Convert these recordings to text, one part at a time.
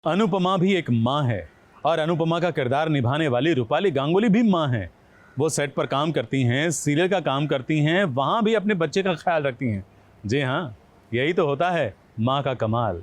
अनुपमा भी एक माँ है और अनुपमा का किरदार निभाने वाली रूपाली गांगुली भी माँ है। वो सेट पर काम करती हैं, सीरियल का काम करती हैं, वहाँ भी अपने बच्चे का ख्याल रखती हैं। जी हाँ, यही तो होता है माँ का कमाल।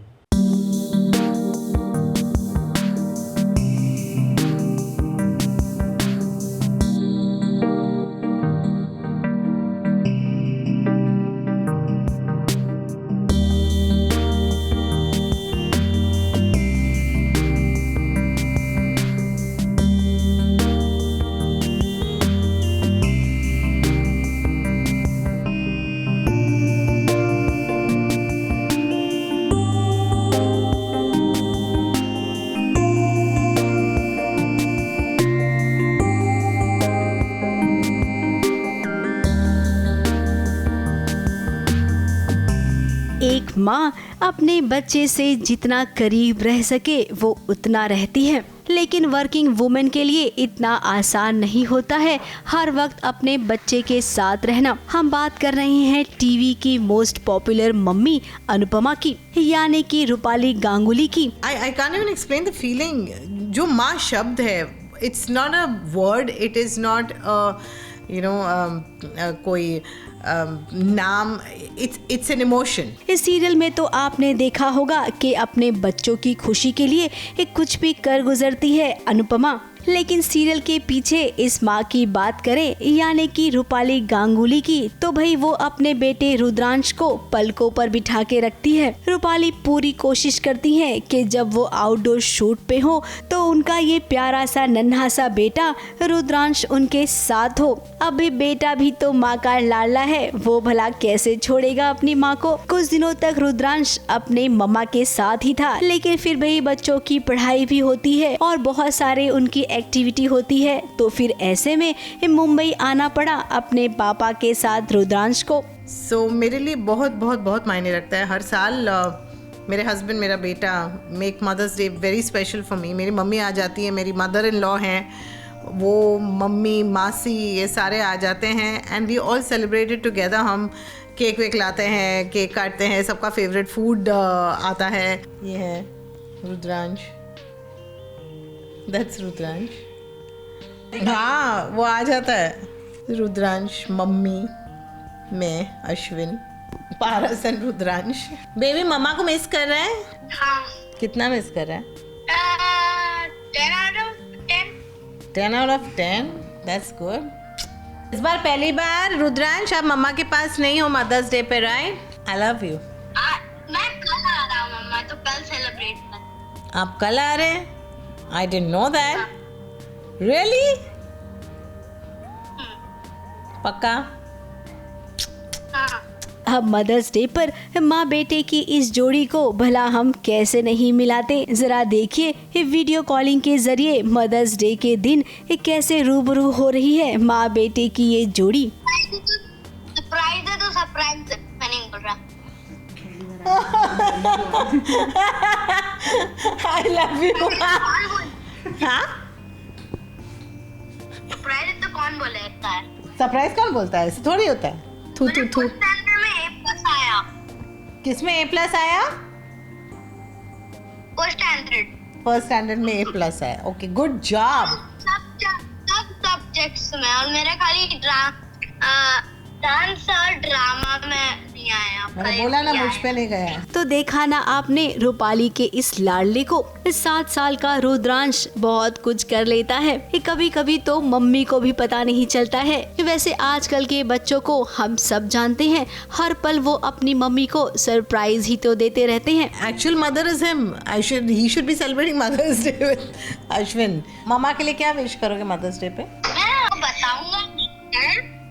एक माँ अपने बच्चे से जितना करीब रह सके वो उतना रहती है, लेकिन वर्किंग वुमेन के लिए इतना आसान नहीं होता है हर वक्त अपने बच्चे के साथ रहना। हम बात कर रहे हैं टीवी की मोस्ट पॉपुलर मम्मी अनुपमा की, यानी कि रूपाली गांगुली की। I can't even explain the feeling. जो माँ शब्द है, it's not a word, it is not कोई नाम, it's an emotion. इस सीरियल में तो आपने देखा होगा कि अपने बच्चों की खुशी के लिए कुछ भी कर गुजरती है अनुपमा, लेकिन सीरियल के पीछे इस माँ की बात करें यानी कि रूपाली गांगुली की, तो भाई वो अपने बेटे रुद्रांश को पलकों पर बिठा के रखती है। रूपाली पूरी कोशिश करती है कि जब वो आउटडोर शूट पे हो तो उनका ये प्यारा सा नन्हा सा बेटा रुद्रांश उनके साथ हो। अभी बेटा भी तो माँ का लाडला है, वो भला कैसे छोड़ेगा अपनी माँ को। कुछ दिनों तक रुद्रांश अपने मम्मा के साथ ही था, लेकिन फिर भाई बच्चों की पढ़ाई भी होती है और बहुत सारे उनकी एक्टिविटी होती है, तो फिर ऐसे में मुंबई आना पड़ा अपने पापा के साथ रुद्रांश को। मेरे लिए बहुत बहुत बहुत मायने रखता है। हर साल मेरे हस्बैंड, मेरा बेटा make mother's day very special for me. मेरी मम्मी आ जाती है, मेरी मदर इन लॉ हैं, वो मम्मी मासी ये सारे आ जाते हैं and we all celebrated together. हम केक वेक लाते हैं, केक काटते हैं, सबका फेवरेट फूड आता है। ये है रुद्रांश, दैट्स रुद्रांश। हाँ, वो आ जाता है। रुद्रांश, मम्मी, मैं, अश्विन, पारस एंड रुद्रांश। बेबी मम्मा को मिस कर रहा है? हाँ। कितना मिस कर रहा है? 10 out of 10. 10 out of 10? That's good. इस बार पहली बार रुद्रांश आप मम्मा के पास नहीं हो मदर्स डे पे, राइट? I love you. मैं कल आ रहा हूँ मम्मा, तो कल सेलिब्रेट कर। आप कल आ रहे हैं? I didn't know that. Really? पक्का? हाँ। अब मदर्स डे पर माँ बेटे की इस जोड़ी को भला हम कैसे नहीं मिलाते। जरा देखिए वीडियो कॉलिंग के जरिए मदर्स डे के दिन कैसे रूबरू हो रही है माँ बेटे की ये जोड़ी। सरप्राइज है तो सरप्राइज मैं नहीं बोल रहा। I love you. हाँ? सरप्राइज तो कौन बोलेगा है? सरप्राइज कौन बोलता है? ऐसे थोड़ी होता है। थू थू थू। स्टैंडर्ड में A+ आया। किसमें A+ आया? First standard. फर्स्ट स्टैंडर्ड में A+ आया। Okay, good job. सब सब्जेक्ट्स में, और मेरा खाली डांस और ड्रामा में नहीं आया। मैंने बोला ना मुझ पे नहीं गया। तो देखा ना आपने रूपाली के इस लाडले को। 7 साल का रुद्रांश बहुत कुछ कर लेता है, कभी कभी तो मम्मी को भी पता नहीं चलता है। वैसे आजकल के बच्चों को हम सब जानते हैं, हर पल वो अपनी मम्मी को सरप्राइज ही तो देते रहते हैं। Actual mother is him. He should be celebrating mother's day with Ashwin. मम्मा के लिए क्या विश करोगे मदर्स डे पे? मैं आपको बताऊंगा,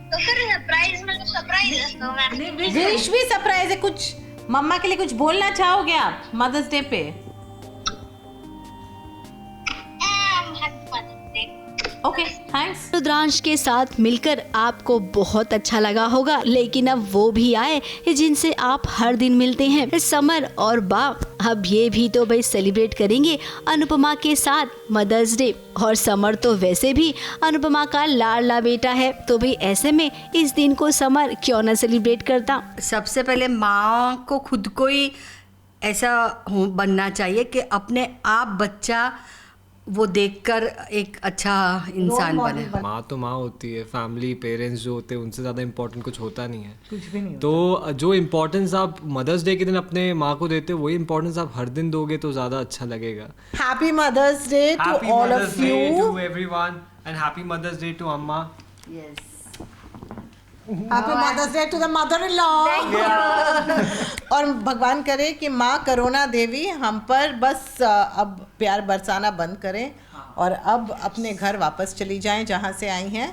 तो फिर सरप्राइज में तो सरप्राइज है, तो मैं विश भी सरप्राइज है। कुछ मम्मा के लिए कुछ बोलना चाहोगे आप मदर्स डे पे? Okay, thanks. रुद्रांश के साथ मिलकर आपको बहुत अच्छा लगा होगा, लेकिन अब वो भी आए जिनसे आप हर दिन मिलते हैं, समर और बाप। अब ये भी तो भाई सेलिब्रेट करेंगे अनुपमा के साथ मदर्स डे, और समर तो वैसे भी अनुपमा का लाडला बेटा है, तो भाई ऐसे में इस दिन को समर क्यों ना सेलिब्रेट करता। सबसे पहले माँ को खुद को ही ऐसा बनना चाहिए कि अपने आप बच्चा वो देखकर एक अच्छा इंसान बने। माँ तो माँ होती है, फैमिली पेरेंट्स जो होते हैं उनसे ज़्यादा इम्पोर्टेंट कुछ होता नहीं है। कुछ भी नहीं। तो जो इम्पोर्टेंस आप मदर्स डे के दिन अपने माँ को देते हो, वही इम्पोर्टेंस आप हर दिन दोगे तो ज़्यादा अच्छा लगेगा। Happy mother's day to all of you, to everyone, and happy mother's day to अम्मा। Happy mother's day to the mother in law. और भगवान करे कि माँ करुणा देवी हम पर बस अब प्यार बरसाना बंद करें और अब अपने घर वापस चली जाएं जहाँ से आई हैं।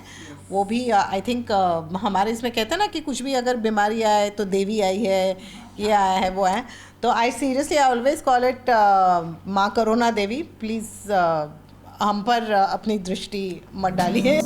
वो भी आई थिंक हमारे इसमें कहते हैं ना कि कुछ भी अगर बीमारी आए तो देवी आई है, ये आया है, वो है। तो I seriously I always call it माँ करुणा देवी, प्लीज़ हम पर अपनी दृष्टि मत डालिए।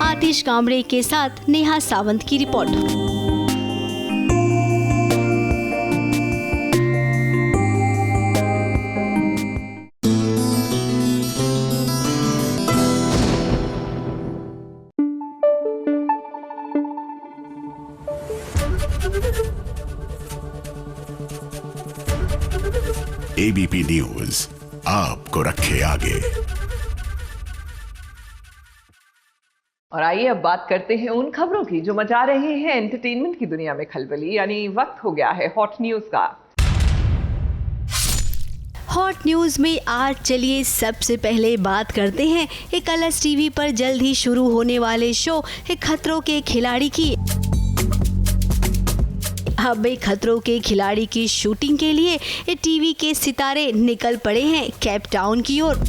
आतिश कांबड़े के साथ नेहा सावंत की रिपोर्ट। एबीपी न्यूज आपको रखे आगे। और आइए अब बात करते हैं उन खबरों की जो मचा रहे हैं एंटरटेनमेंट की दुनिया में खलबली, यानी वक्त हो गया है हॉट न्यूज का। हॉट न्यूज में आज चलिए सबसे पहले बात करते हैं एक कलर्स टीवी पर जल्द ही शुरू होने वाले शो खतरों के खिलाड़ी की। अब खतरों के खिलाड़ी की शूटिंग के लिए टीवी के सितारे निकल पड़े हैं केप टाउन की ओर।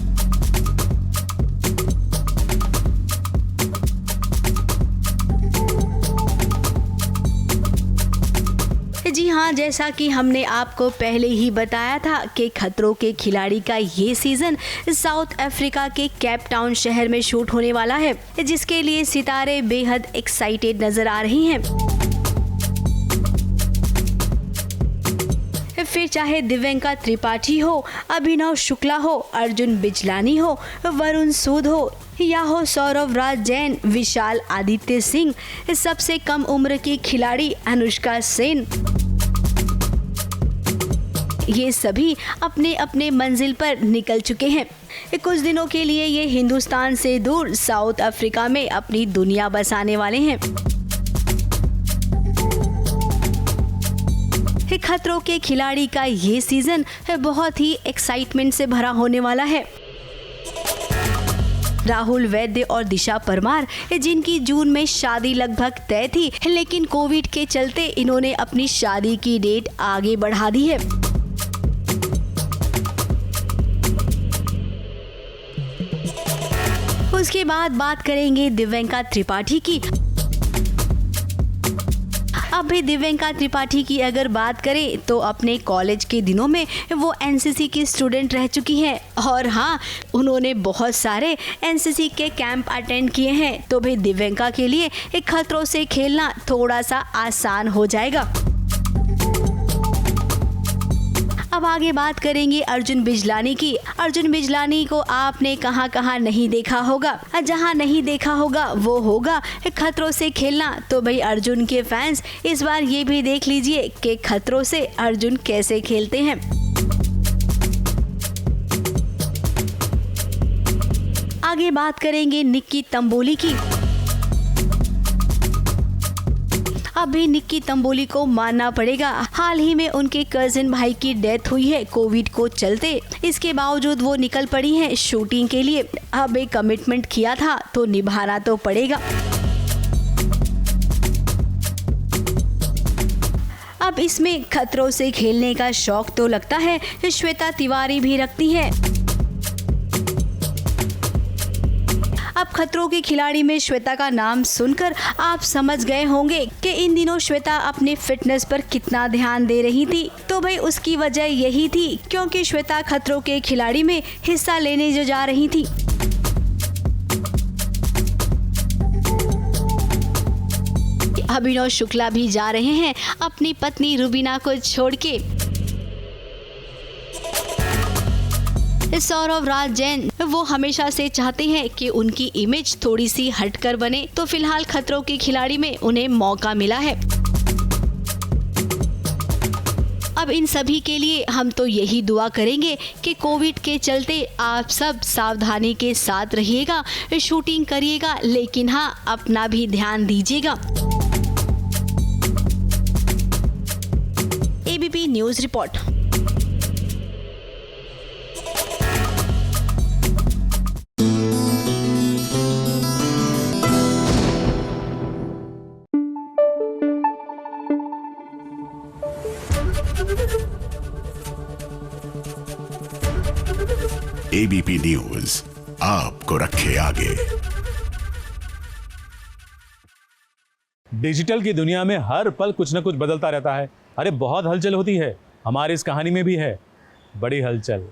जी हाँ, जैसा कि हमने आपको पहले ही बताया था कि खतरों के खिलाड़ी का ये सीजन साउथ अफ्रीका के केप टाउन शहर में शूट होने वाला है, जिसके लिए सितारे बेहद एक्साइटेड नजर आ रही हैं। फिर चाहे दिव्यंका त्रिपाठी हो, अभिनव शुक्ला हो, अर्जुन बिजलानी हो, वरुण सूद हो या हो सौरव राज जैन, विशाल आदित्य सिंह, सबसे कम उम्र की खिलाड़ी अनुष्का सेन, ये सभी अपने अपने मंजिल पर निकल चुके हैं। कुछ दिनों के लिए ये हिंदुस्तान से दूर साउथ अफ्रीका में अपनी दुनिया बसाने वाले हैं। खतरों के खिलाड़ी का ये सीजन बहुत ही एक्साइटमेंट से भरा होने वाला है। राहुल वैद्य और दिशा परमार, जिनकी जून में शादी लगभग तय थी, लेकिन कोविड के चलते इन्होंने अपनी शादी की डेट आगे बढ़ा दी है। उसके बाद बात करेंगे दिव्यंका त्रिपाठी की। अब भी दिव्यंका त्रिपाठी की अगर बात करें तो अपने कॉलेज के दिनों में वो एनसीसी की स्टूडेंट रह चुकी हैं और हाँ, उन्होंने बहुत सारे एनसीसी के कैंप अटेंड किए हैं। तो भाई दिव्यंका के लिए एक खतरों से खेलना थोड़ा सा आसान हो जाएगा। अब आगे बात करेंगे अर्जुन बिजलानी की। अर्जुन बिजलानी को आपने कहां कहां नहीं देखा होगा, जहां नहीं देखा होगा वो होगा खतरों से खेलना। तो भाई अर्जुन के फैंस इस बार ये भी देख लीजिए कि खतरों से अर्जुन कैसे खेलते हैं। आगे बात करेंगे निक्की तंबोली की। अभी निक्की तंबोली को मानना पड़ेगा, हाल ही में उनके कजिन भाई की डेथ हुई है कोविड को चलते। इसके बावजूद वो निकल पड़ी हैं शूटिंग के लिए। अब एक कमिटमेंट किया था तो निभाना तो पड़ेगा। अब इसमें खतरों से खेलने का शौक तो लगता है श्वेता तिवारी भी रखती है। अब खतरों के खिलाड़ी में श्वेता का नाम सुनकर आप समझ गए होंगे कि इन दिनों श्वेता अपनी फिटनेस पर कितना ध्यान दे रही थी। तो भाई उसकी वजह यही थी क्योंकि श्वेता खतरों के खिलाड़ी में हिस्सा लेने जो जा रही थी। अभिनव शुक्ला भी जा रहे हैं अपनी पत्नी रुबीना को छोड़ के। सौरभ राज जैन वो हमेशा से चाहते हैं कि उनकी इमेज थोड़ी सी हटकर बने, तो फिलहाल खतरों के खिलाड़ी में उन्हें मौका मिला है। अब इन सभी के लिए हम तो यही दुआ करेंगे कि कोविड के चलते आप सब सावधानी के साथ रहिएगा, शूटिंग करिएगा, लेकिन हाँ अपना भी ध्यान दीजिएगा। ABP news report. ABP news आपको रखे आगे। डिजिटल की दुनिया में हर पल कुछ न कुछ बदलता रहता है। अरे बहुत हलचल होती है, हमारी इस कहानी में भी है बड़ी हलचल।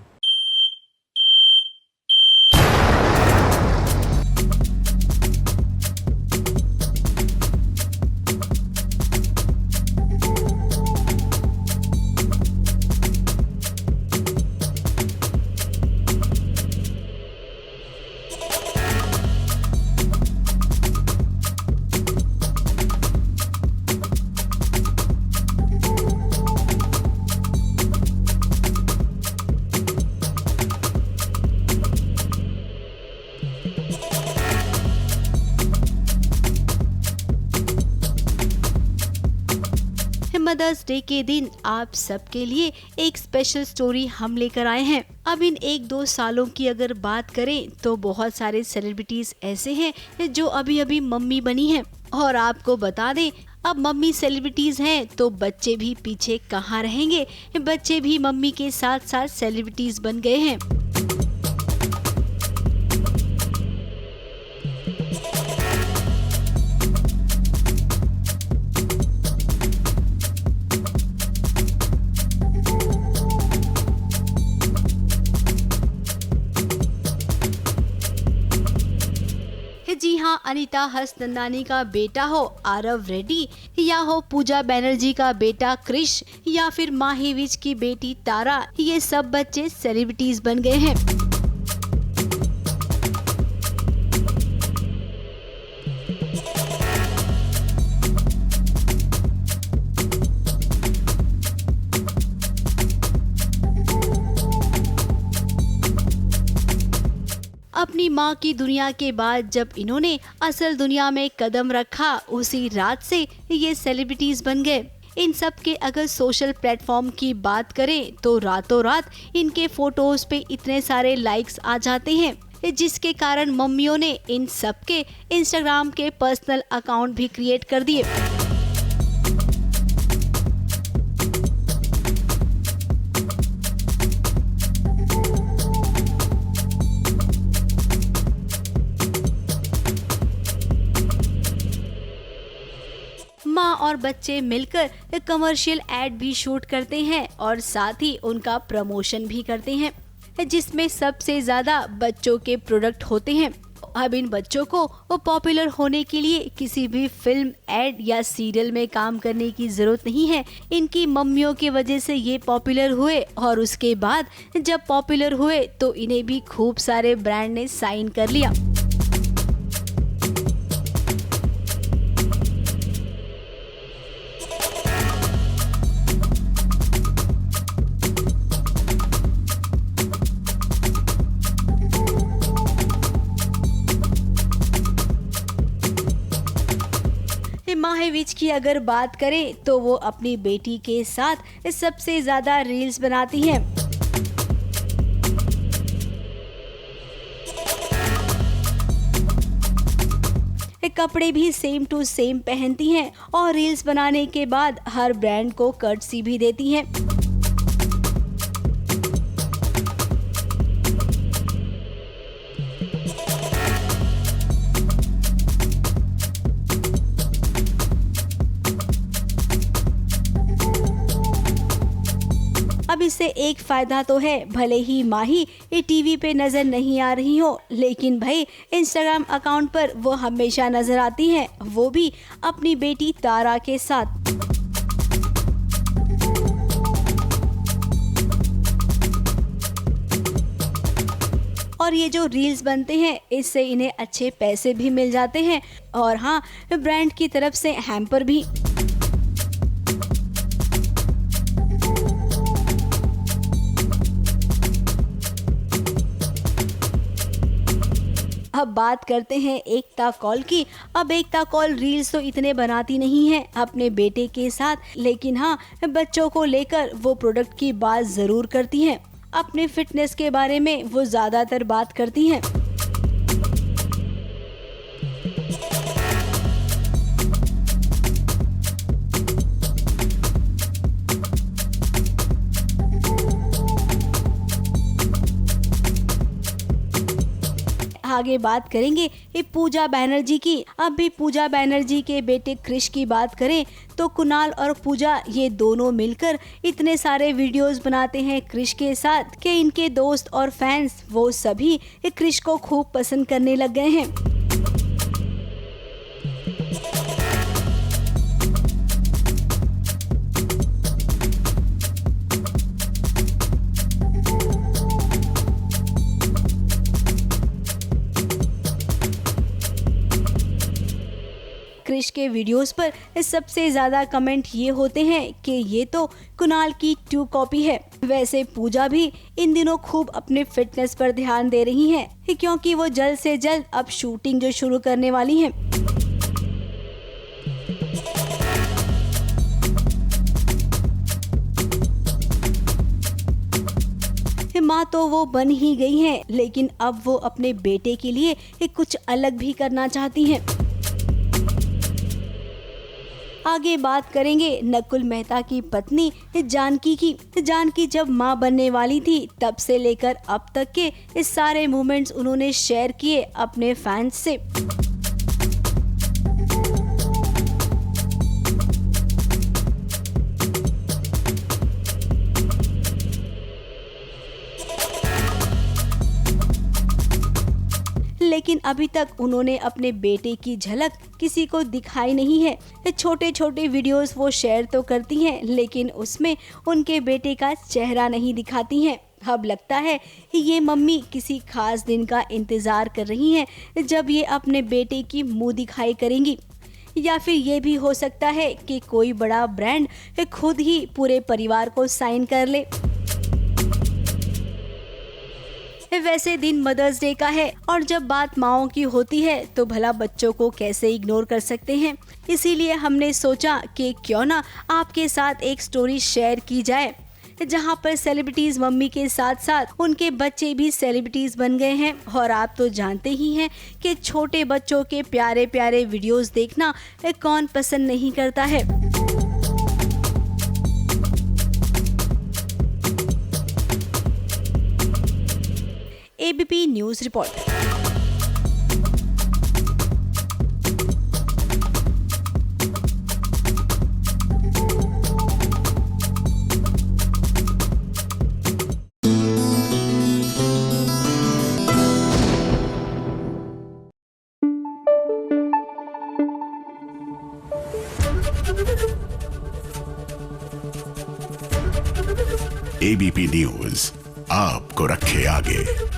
मदर्स डे के दिन आप सबके लिए एक स्पेशल स्टोरी हम लेकर आए हैं। अब इन 1-2 सालों की अगर बात करें तो बहुत सारे सेलिब्रिटीज ऐसे हैं जो अभी अभी मम्मी बनी हैं। और आपको बता दें, अब मम्मी सेलिब्रिटीज हैं तो बच्चे भी पीछे कहाँ रहेंगे, बच्चे भी मम्मी के साथ साथ सेलिब्रिटीज बन गए हैं। जी हाँ, अनीता हसनंदानी का बेटा हो आरव रेड्डी, या हो पूजा बैनर्जी का बेटा क्रिश, या फिर माही विज की बेटी तारा, ये सब बच्चे सेलिब्रिटीज बन गए हैं। अपनी माँ की दुनिया के बाद जब इन्होंने असल दुनिया में कदम रखा, उसी रात से ये सेलिब्रिटीज बन गए। इन सब के अगर सोशल प्लेटफॉर्म की बात करें तो रातों रात इनके फोटोज पे इतने सारे लाइक्स आ जाते हैं, जिसके कारण मम्मियों ने इन सब के इंस्टाग्राम के पर्सनल अकाउंट भी क्रिएट कर दिए। माँ और बच्चे मिलकर कमर्शियल एड भी शूट करते हैं और साथ ही उनका प्रमोशन भी करते हैं, जिसमें सबसे ज्यादा बच्चों के प्रोडक्ट होते हैं। अब इन बच्चों को पॉपुलर होने के लिए किसी भी फिल्म, एड या सीरियल में काम करने की जरूरत नहीं है। इनकी मम्मियों की वजह से ये पॉपुलर हुए और उसके बाद जब पॉपुलर हुए तो इन्हें भी खूब सारे ब्रांड ने साइन कर लिया। माही विज की अगर बात करें तो वो अपनी बेटी के साथ सबसे ज्यादा रील्स बनाती हैं। कपड़े भी सेम टू सेम पहनती हैं और रील्स बनाने के बाद हर ब्रांड को कर्टसी भी देती हैं। अब अब इससे एक फायदा तो है, भले ही माही ये टीवी पे नजर नहीं आ रही हो, लेकिन भाई इंस्टाग्राम अकाउंट पर वो हमेशा नजर आती हैं, वो भी अपनी बेटी तारा के साथ। और ये जो रील्स बनते हैं इससे इन्हें अच्छे पैसे भी मिल जाते हैं, और हाँ, ब्रांड की तरफ से हैम्पर भी। अब बात करते हैं एकता कौल की। अब एकता कौल रील्स तो इतने बनाती नहीं है अपने बेटे के साथ, लेकिन हाँ, बच्चों को लेकर वो प्रोडक्ट की बात जरूर करती हैं। अपने फिटनेस के बारे में वो ज्यादातर बात करती हैं। आगे बात करेंगे ये पूजा बैनर्जी की। अब भी पूजा बैनर्जी के बेटे क्रिश की बात करें तो कुणाल और पूजा ये दोनों मिलकर इतने सारे वीडियोस बनाते हैं क्रिश के साथ कि इनके दोस्त और फैंस वो सभी क्रिश को खूब पसंद करने लग गए हैं। क्रिश के वीडियोस पर सबसे ज़्यादा कमेंट ये होते हैं कि ये तो कुणाल की 2 कॉपी है। वैसे पूजा भी इन दिनों खूब अपने फिटनेस पर ध्यान दे रही हैं, क्योंकि वो जल्द से जल्द अब शूटिंग जो शुरू करने वाली हैं। माँ तो वो बन ही गई हैं, लेकिन अब वो अपने बेटे के लिए कुछ अलग भी करना चाहती हैं। आगे बात करेंगे नकुल मेहता की पत्नी जानकी की। जानकी जब मां बनने वाली थी तब से लेकर अब तक के इस सारे मोमेंट्स उन्होंने शेयर किए अपने फैंस से। लेकिन अभी तक उन्होंने अपने बेटे की झलक किसी को दिखाई नहीं है। छोटे छोटे वीडियोस वो शेयर तो करती हैं, लेकिन उसमें उनके बेटे का चेहरा नहीं दिखाती हैं। अब लगता है ये मम्मी किसी खास दिन का इंतज़ार कर रही हैं जब ये अपने बेटे की मुंह दिखाई करेंगी, या फिर ये भी हो सकता है कि कोई बड़ा ब्रांड खुद ही पूरे परिवार को साइन कर ले। वैसे दिन मदर्स डे का है, और जब बात माओं की होती है तो भला बच्चों को कैसे इग्नोर कर सकते हैं। इसीलिए हमने सोचा कि क्यों ना आपके साथ एक स्टोरी शेयर की जाए, जहां पर सेलिब्रिटीज मम्मी के साथ साथ उनके बच्चे भी सेलिब्रिटीज बन गए हैं। और आप तो जानते ही हैं कि छोटे बच्चों के प्यारे प्यारे वीडियोस देखना कौन पसंद नहीं करता है। ABP news report. ABP news आपको रखे आगे।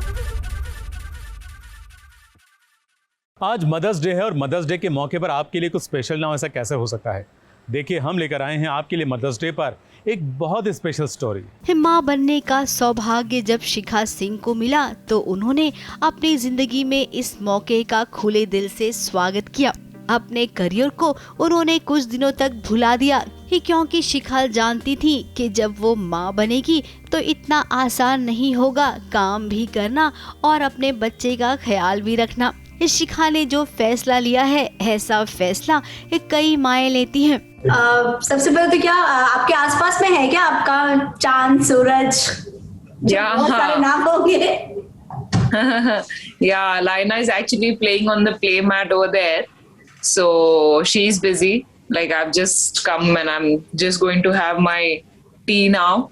आज मदर्स डे है, और मदर्स डे के मौके पर आपके लिए कुछ स्पेशल ना हो, ऐसा कैसे हो सकता है। देखिए, हम लेकर आए हैं आपके लिए मदर्स डे पर एक बहुत स्पेशल स्टोरी। माँ बनने का सौभाग्य जब शिखा सिंह को मिला तो उन्होंने अपनी जिंदगी में इस मौके का खुले दिल से स्वागत किया। अपने करियर को उन्होंने कुछ दिनों तक भुला दिया, क्योंकि शिखा जानती थी कि जब वो माँ बनेगी तो इतना आसान नहीं होगा काम भी करना और अपने बच्चे का ख्याल भी रखना। शिखा ने जो फैसला लिया है, ऐसा फैसला कई माएँ लेती हैं। सबसे पहले तो क्या आपके आसपास में है क्या आपका चांद सूरज, बहुत सारे नाम होंगे? Yeah, Laina is actually playing on the play mat over there. So she's busy. Like I've just come and I'm just going to have my tea now.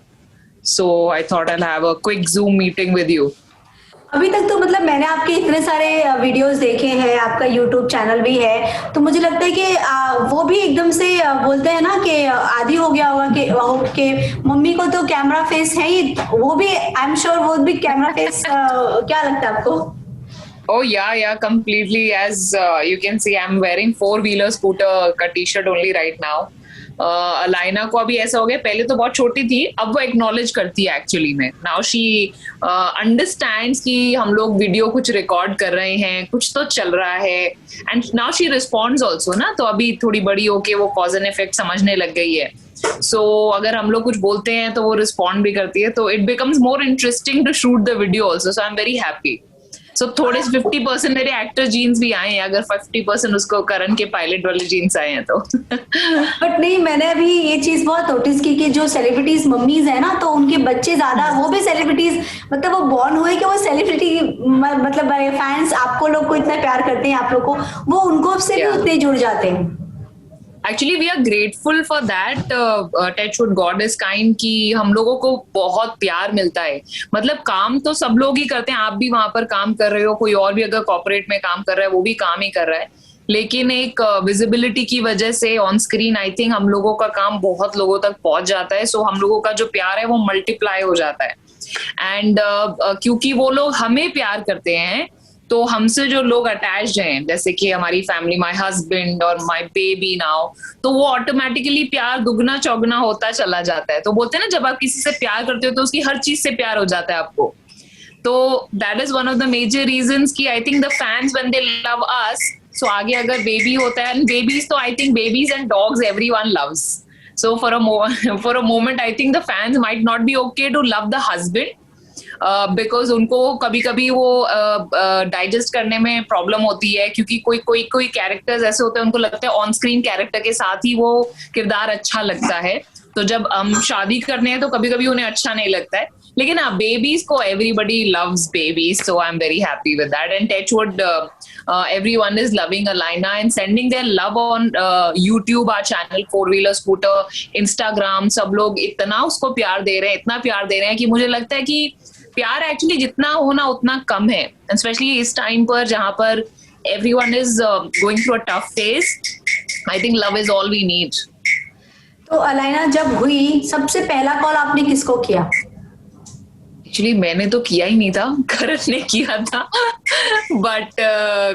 So I thought I'll have a quick Zoom meeting with you. अभी तक तो मतलब मैंने आपके इतने सारे videos देखे हैं, आपका यूट्यूब चैनल भी है, तो मुझे लगता है कि वो भी एकदम से बोलते हैं ना कि आदी हो गया होगा कि मम्मी को तो कैमरा फेस है ही, वो भी आई एम श्योर वो भी कैमरा फेस क्या लगता है आपको? Oh yeah, completely. As you can see, I'm wearing 4-wheeler scooter का t-shirt only right now. Alaina को अभी ऐसा हो गया, पहले तो बहुत छोटी थी, अब वो एक्नॉलेज करती है एक्चुअली में. नाउ शी अंडरस्टैंड्स कि हम लोग वीडियो कुछ रिकॉर्ड कर रहे हैं, कुछ तो चल रहा है, and now she responds also ना. तो अभी थोड़ी बड़ी होके वो कॉज एंड इफेक्ट समझने लग गई है. सो अगर हम लोग कुछ बोलते हैं तो वो रिस्पॉन्ड भी करती है, तो it becomes more interesting to shoot the video also. So I am very happy. So थोड़े 50% मेरे एक्टर जीन्स भी आए हैं, अगर 50% उसको करण के पायलट वाले जीन्स आए हैं तो. बट नहीं, मैंने अभी ये चीज बहुत नोटिस की कि जो सेलिब्रिटीज मम्मीज है ना, तो उनके बच्चे ज्यादा, वो भी सेलिब्रिटीज, मतलब वो बॉर्न हुए कि वो सेलिब्रिटी, मतलब फैंस आपको लोग को इतना प्यार करते हैं, आप लोग को, वो उनको से भी उतने जुड़ जाते हैं. Actually, we are grateful for that. Touchwood, God is kind कि हम लोगों को बहुत प्यार मिलता है. मतलब काम तो सब लोग ही करते हैं, आप भी वहां पर काम कर रहे हो, कोई और भी अगर कॉर्पोरेट में काम कर रहा है वो भी काम ही कर रहा है, लेकिन एक विजिबिलिटी की वजह से ऑन स्क्रीन आई थिंक हम लोगों का काम बहुत लोगों तक पहुंच जाता है. सो हम लोगों का जो प्यार है वो मल्टीप्लाई हो जाता है. एंड क्योंकि वो लोग हमें प्यार करते हैं, तो हमसे जो लोग अटैच्ड हैं, जैसे कि हमारी फैमिली, माय हस्बैंड और माय बेबी नाउ, तो वो ऑटोमेटिकली प्यार दुगना चौगुना होता चला जाता है. तो बोलते हैं ना, जब आप किसी से प्यार करते हो तो उसकी हर चीज से प्यार हो जाता है आपको. तो that is one of the major reasons कि I think the fans when they love us, so आगे अगर बेबी होता है, एंड बेबीज तो I think babies and dogs everyone loves. So for a moment I think the fans might not be okay to love the husband, because उनको कभी कभी वो digest करने में प्रॉब्लम होती है, क्योंकि कोई कैरेक्टर्स ऐसे होते हैं उनको लगता है ऑन स्क्रीन कैरेक्टर के साथ ही वो किरदार अच्छा लगता है, तो जब हम शादी करने हैं तो कभी कभी उन्हें अच्छा नहीं लगता है. लेकिन हाँ, बेबीज को everybody loves babies, so I am very happy with that. And touchwood everyone is loving Alaina and sending their love on YouTube, our channel 4-wheeler scooter, Instagram, सब लोग इतना उसको प्यार दे रहे हैं, इतना प्यार दे रहे हैं कि मुझे लगता है कि प्यार एक्चुअली जितना होना उतना कम है, स्पेशली इस टाइम पर जहां पर everyone is going through a tough phase. I think love is all we need. तो अलाइना जब हुई, सबसे पहला कॉल आपने किसको किया? एक्चुअली मैंने तो किया ही नहीं था, करण ने किया था. But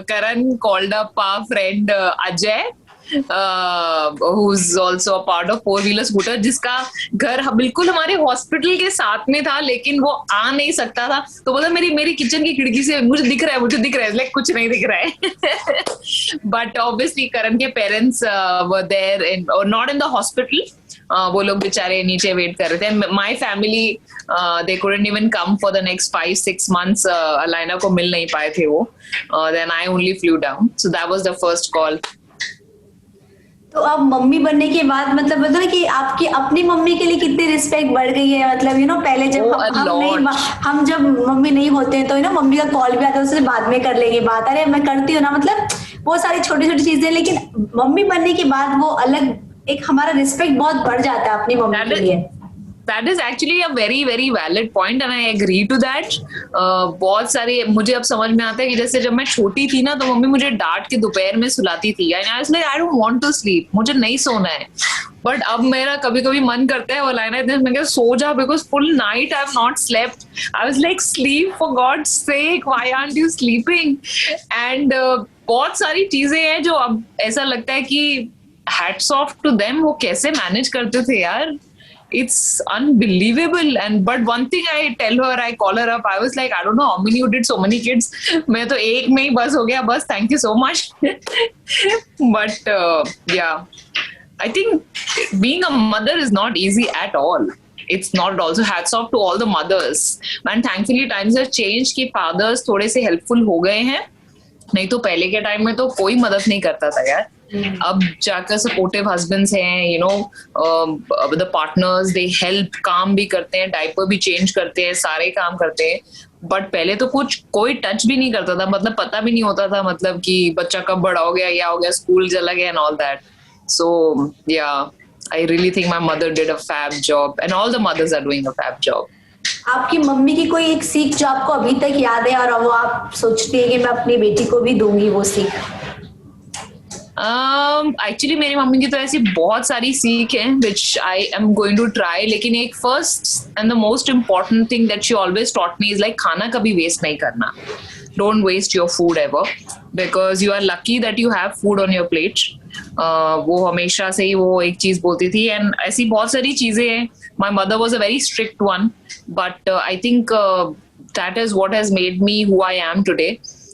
Karan called up our friend Ajay, who is also a part of 4-wheeler scooter, जिसका घर बिल्कुल हमारे हॉस्पिटल के साथ में था, लेकिन वो आ नहीं सकता था. तो बोला मेरी किचन की खिड़की से मुझे दिख रहा है, लाइक कुछ नहीं दिख रहा है. बट ऑब्वियसली करण के पेरेंट्स वर देयर और नॉट इन द हॉस्पिटल. वो लोग बेचारे नीचे वेट कर रहे थे. My family they couldn't even come for the next 5-6 months. Alaina को मिल नहीं पाए थे वो. Then I only flew down, so that was the first call. तो अब मम्मी बनने के बाद मतलब ना कि आपकी अपनी मम्मी के लिए कितनी रिस्पेक्ट बढ़ गई है. मतलब पहले जब हम जब मम्मी नहीं होते हैं तो मम्मी का कॉल भी आता है, उससे बाद में कर लेंगे बात, अरे मैं करती हूँ ना, मतलब बहुत सारी छोटी छोटी चीजें. लेकिन मम्मी बनने के बाद वो अलग एक हमारा रिस्पेक्ट बहुत बढ़ जाता है अपनी मम्मी के लिए. That is actually a very very valid point and I agree to that. बहुत सारे मुझे अब समझ में आता है कि जैसे जब मैं छोटी थी ना, तो मम्मी मुझे डांट के दोपहर में सुलाती थी. And I was like, I don't want to sleep, मुझे नहीं सोना है. बट अब मेरा कभी कभी मन करता है वो लाइना इतने, मैं सो जा, because full night I have not slept. I was like, sleep for god's sake, why aren't you sleeping. And बहुत सारी चीजें हैं जो अब ऐसा लगता है कि हैट्स ऑफ टू देम, वो कैसे मैनेज करते थे यार. It's unbelievable. And but one thing I tell her, I call her up, I was like, I don't know how many you did so many kids. मैं तो एक में ही बस हो गया, बस, thank you so much. But yeah, I think being a mother is not easy at all. It's not. Also hats off to all the mothers. And thankfully times have changed कि fathers थोड़े से helpful हो गए हैं. नहीं तो पहले के टाइम में तो कोई मदद नहीं करता था यार. अब जाकर सपोर्टिव हस्बैंड्स हैं, द पार्टनर्स, दे हेल्प, काम भी करते हैं, डायपर भी चेंज करते हैं, सारे काम करते हैं. बट पहले तो कोई टच भी नहीं करता था, मतलब पता भी नहीं होता था, मतलब कि बच्चा कब बड़ा हो गया, या हो गया, स्कूल चला गया एंड ऑल दैट. सो या I really think my mother did a fab job, and all the mothers are doing a fab job. आपकी मम्मी की कोई एक सीख जो आपको अभी तक याद है और वो आप सोचती है कि मैं अपनी बेटी को भी दूंगी वो सीख? एक्चुअली मेरी मम्मी की तो ऐसी बहुत सारी सीख है which I am going to try, लेकिन एक first and the most important thing that she always taught me is like खाना कभी waste नहीं करना. Don't waste your food ever, because you are lucky that you have food on your plate. वो हमेशा से ही वो एक चीज बोलती थी, एंड ऐसी बहुत सारी चीजें हैं. My mother was a very strict one, but I think that is what has made me who I am today.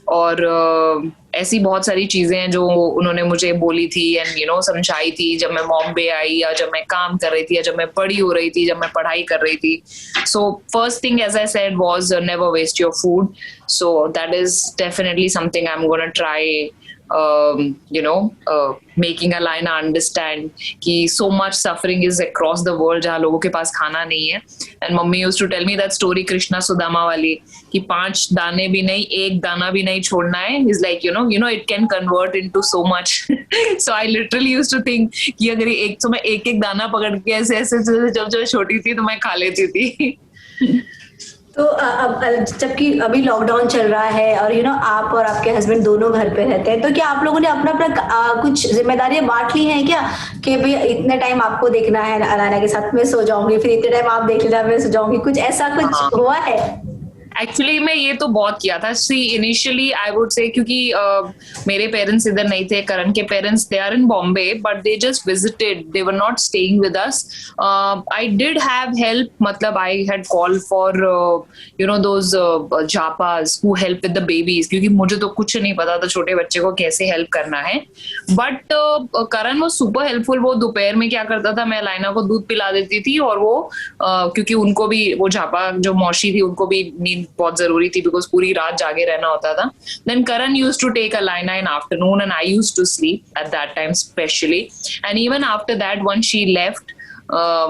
और ऐसी बहुत सारी चीजें हैं जो उन्होंने मुझे बोली थी एंड यू नो समझाई थी जब मैं बॉम्बे आई, या जब मैं काम कर रही थी, या जब मैं पढ़ी हो रही थी, जब मैं पढ़ाई कर रही थी. So first thing as I said was never waste your food. So that is definitely something I am gonna try. Making Alaina understand कि so much suffering is across the world जहाँ लोगों के पास खाना नहीं है. And mummy used to tell me that story Krishna Sudama वाली कि 5 दाने भी नहीं, 1 दाना भी नहीं छोड़ना है. He's like, you know it can convert into so much. So I literally used to think कि अगर तो मैं एक दाना पकड़ के ऐसे जब छोटी थी तो मैं खा लेती थी. तो अब जबकि अभी लॉकडाउन चल रहा है और आप और आपके हस्बैंड दोनों घर पे रहते हैं, तो क्या आप लोगों ने अपना कुछ जिम्मेदारियां बांट ली हैं क्या कि भाई इतने टाइम आपको देखना है अलाना के साथ, मैं सो जाऊंगी, फिर इतने टाइम आप देख लेना, मैं सो जाऊंगी, कुछ ऐसा कुछ हुआ है? एक्चुअली मैं ये तो बहुत किया था. सी इनिशियली आई वुड से क्योंकि मेरे पेरेंट्स इधर नहीं थे. करण के parents they are in Bombay but they just visited, they were not staying with us. I did have help, मतलब I had call for those japas who help with the babies, क्योंकि मुझे तो कुछ नहीं पता था छोटे बच्चे को कैसे हेल्प करना है. बट करण वो सुपर हेल्पफुल. वो दोपहर में क्या करता था, मैं अलाइना को दूध पिला देती थी और वो क्योंकि उनको भी वो झापा जो मौसी थी उनको भी नींद बहुत जरूरी थी बिकॉज पूरी रात जागे रहना होता था. Then Karan used to take Alaina in afternoon and I used to sleep at that time especially. And even after that, once she left,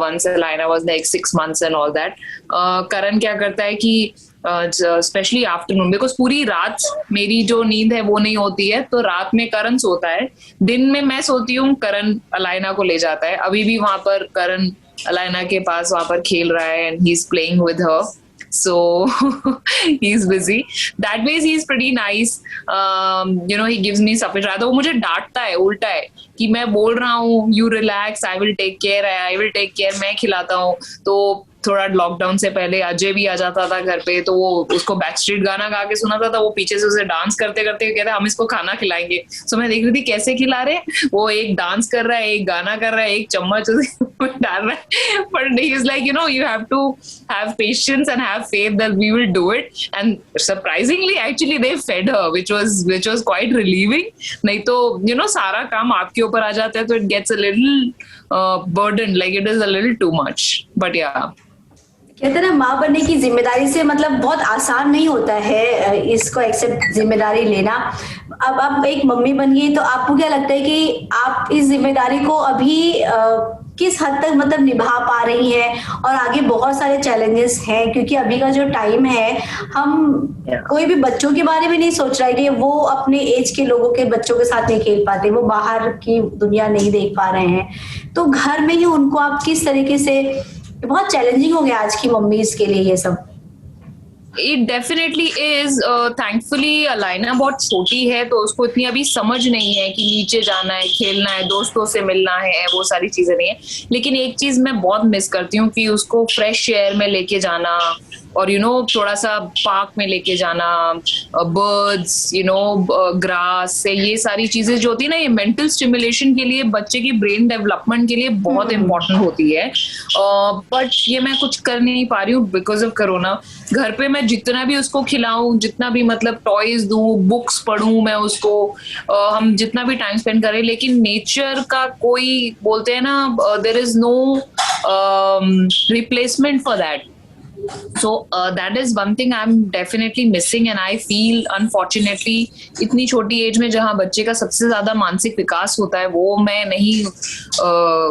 once Alaina was like 6 months and all that, करण क्या करता है कि specially afternoon, because पूरी रात मेरी जो नींद है वो नहीं होती है, तो रात में करण सोता है, दिन में मैं सोती हूँ, करण Alaina को ले जाता है. अभी भी वहां पर करण Alaina के पास वहां पर खेल रहा है and he's playing with her. So he's busy. That ways he's pretty nice. He gives me sufficient. तो वो मुझे डांटता है, उल्टा है कि मैं बोल रहा हूँ you relax, I will take care, मैं खिलाता हूँ. तो थोड़ा लॉकडाउन से पहले अजय भी आ जाता था घर पे, तो वो उसको बैक स्ट्रीट गाना गा के सुनाता था. वो पीछे से उसे डांस करते करते कहते हम इसको खाना खिलाएंगे. सो मैं देख रही थी कैसे खिला रहे हैं. वो एक डांस कर रहा है, एक गाना कर रहा है, एक चम्मच डाल रहा है. But he is like you have to have patience and have faith that we will do it. And surprisingly actually they fed her, which was quite relieving. नहीं तो सारा काम आपके ऊपर आ जाता है तो it gets a little burdened, like it is a little too much. But yeah, कहते हैं ना माँ बनने की जिम्मेदारी से मतलब बहुत आसान नहीं होता है इसको एक्सेप्ट जिम्मेदारी लेना. अब आप एक मम्मी बन गई तो आपको क्या लगता है कि आप इस जिम्मेदारी को अभी किस हद तक मतलब निभा पा रही हैं? और आगे बहुत सारे चैलेंजेस हैं क्योंकि अभी का जो टाइम है हम कोई भी बच्चों के बारे में नहीं सोच रहा है कि वो अपने एज के लोगों के बच्चों के साथ नहीं खेल पाते, वो बाहर की दुनिया नहीं देख पा रहे हैं. तो घर में ही उनको आप किस तरीके से, बहुत चैलेंजिंग हो गया आज की मम्मीज के लिए ये सब. It definitely is. Thankfully Alaina बहुत छोटी है तो उसको इतनी अभी समझ नहीं है कि नीचे जाना है, खेलना है, दोस्तों से मिलना है, वो सारी चीजें नहीं है. लेकिन एक चीज मैं बहुत मिस करती हूँ कि उसको फ्रेश एयर में लेके जाना और थोड़ा सा पार्क में लेके जाना, बर्ड्स ग्रास से, ये सारी चीजें जो होती है ना, ये मेंटल स्टिमुलेशन के लिए, बच्चे की ब्रेन डेवलपमेंट के लिए बहुत इंपॉर्टेंट होती है. बट ये मैं कुछ कर नहीं पा रही हूँ बिकॉज ऑफ कोरोना. घर पे मैं जितना भी उसको खिलाऊं, जितना भी मतलब टॉयज दूं, बुक्स पढ़ूं मैं उसको, हम जितना भी टाइम स्पेंड करें, लेकिन नेचर का कोई बोलते हैं ना, there is no replacement for that. So that is one thing I'm definitely missing and I feel unfortunately इतनी छोटी एज में जहाँ बच्चे का सबसे ज्यादा मानसिक विकास होता है वो मैं नहीं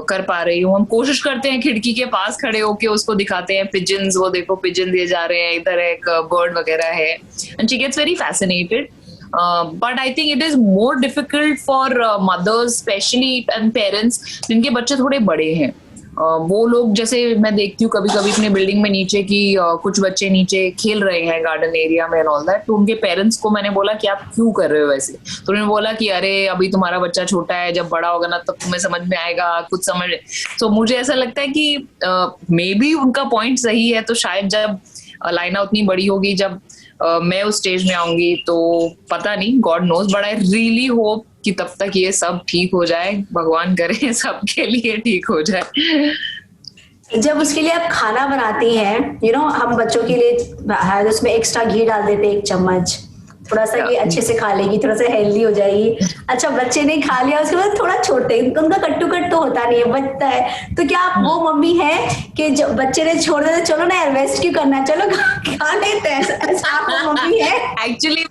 कर पा रही हूँ. हम कोशिश करते हैं खिड़की के पास खड़े होके उसको दिखाते हैं पिजन्स, वो देखो पिजन दिए जा रहे हैं, इधर एक बर्ड वगैरह है, and she gets very fascinated. But I think it is more difficult for mothers specially and parents जिनके बच्चे थोड़े बड़े हैं। वो लोग, जैसे मैं देखती हूँ कभी कभी अपने बिल्डिंग में नीचे की कुछ बच्चे नीचे खेल रहे हैं गार्डन एरिया में एंड ऑल दैट, तो उनके पेरेंट्स को मैंने बोला कि आप क्यों कर रहे हो वैसे, तो उन्होंने बोला कि अरे अभी तुम्हारा बच्चा छोटा है, जब बड़ा होगा ना तब तुम्हें समझ में आएगा कुछ समझ। तो मुझे ऐसा लगता है कि मे बी उनका पॉइंट सही है, तो शायद जब लाइना उतनी बड़ी होगी, जब मैं उस स्टेज में आऊंगी, तो पता नहीं, God knows, but I really hope कि तब तक ये सब ठीक हो जाए, भगवान करे सबके लिए ठीक हो जाए। जब उसके लिए आप खाना बनाती हैं, हम बच्चों के लिए उसमें एक्स्ट्रा घी डाल देते हैं 1 चम्मच, थोड़ा सा ये अच्छे से खा लेगी, थोड़ा सा हेल्दी हो जाएगी। अच्छा, बच्चे ने खा लिया, उसके बाद थोड़ा छोटे, उनका कट्टू कट तो होता नहीं है, बचता है, तो क्या आप वो मम्मी है कि जो बच्चे ने छोड़ दिया, चलो ना यार वेस्ट क्यों करना, चलो खा लेते हैं, ऐसा आप वो मम्मी है? Actually